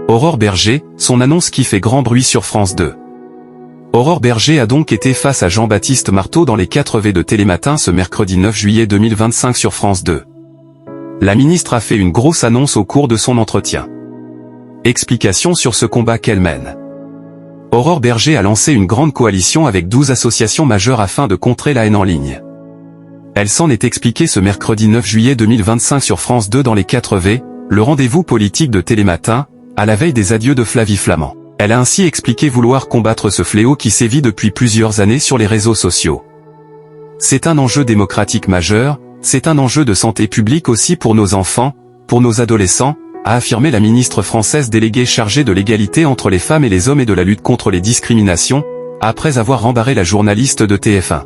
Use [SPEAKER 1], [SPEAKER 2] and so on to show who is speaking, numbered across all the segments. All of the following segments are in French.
[SPEAKER 1] Aurore Bergé, son annonce qui fait grand bruit sur France 2. Aurore Bergé a donc été face à Jean-Baptiste Marteau dans les 4V de Télématin ce mercredi 9 juillet 2025 sur France 2. La ministre a fait une grosse annonce au cours de son entretien. Explication sur ce combat qu'elle mène. Aurore Bergé a lancé une grande coalition avec 12 associations majeures afin de contrer la haine en ligne. Elle s'en est expliquée ce mercredi 9 juillet 2025 sur France 2 dans les 4V, le rendez-vous politique de Télématin, à la veille des adieux de Flavie Flament. Elle a ainsi expliqué vouloir combattre ce fléau qui sévit depuis plusieurs années sur les réseaux sociaux. C'est un enjeu démocratique majeur, c'est un enjeu de santé publique aussi pour nos enfants, pour nos adolescents, a affirmé la ministre française déléguée chargée de l'égalité entre les femmes et les hommes et de la lutte contre les discriminations, après avoir rembarré la journaliste de TF1.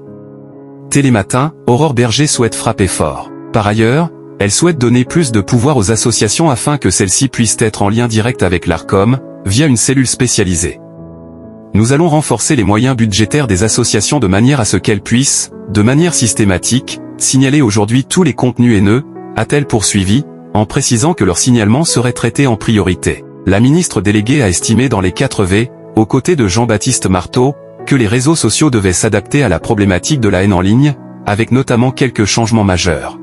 [SPEAKER 1] Télématin, Aurore Bergé souhaite frapper fort. Par ailleurs, elle souhaite donner plus de pouvoir aux associations afin que celles-ci puissent être en lien direct avec l'Arcom, via une cellule spécialisée. Nous allons renforcer les moyens budgétaires des associations de manière à ce qu'elles puissent, de manière systématique, signaler aujourd'hui tous les contenus haineux, a-t-elle poursuivi, en précisant que leur signalement serait traité en priorité. La ministre déléguée a estimé dans les 4V, aux côtés de Jean-Baptiste Marteau, que les réseaux sociaux devaient s'adapter à la problématique de la haine en ligne, avec notamment quelques changements majeurs.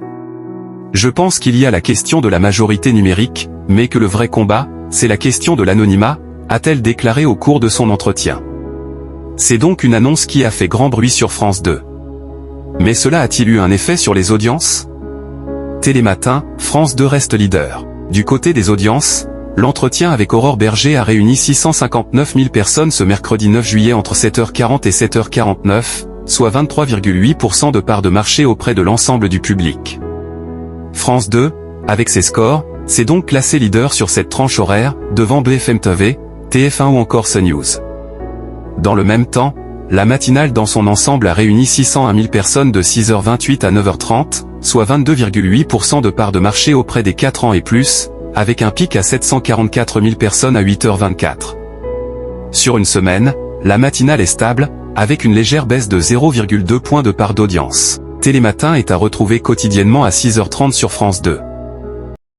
[SPEAKER 1] Je pense qu'il y a la question de la majorité numérique, mais que le vrai combat, c'est la question de l'anonymat, a-t-elle déclaré au cours de son entretien. C'est donc une annonce qui a fait grand bruit sur France 2. Mais cela a-t-il eu un effet sur les audiences ? Télématin, France 2 reste leader. Du côté des audiences, l'entretien avec Aurore Bergé a réuni 659 000 personnes ce mercredi 9 juillet entre 7h40 et 7h49, soit 23,8% de part de marché auprès de l'ensemble du public. France 2, avec ses scores, s'est donc classé leader sur cette tranche horaire, devant BFM TV, TF1 ou encore CNews. Dans le même temps, la matinale dans son ensemble a réuni 601 000 personnes de 6h28 à 9h30, soit 22,8% de part de marché auprès des 4 ans et plus, avec un pic à 744 000 personnes à 8h24. Sur une semaine, la matinale est stable, avec une légère baisse de 0,2 points de part d'audience. Télématin est à retrouver quotidiennement à 6h30 sur France 2.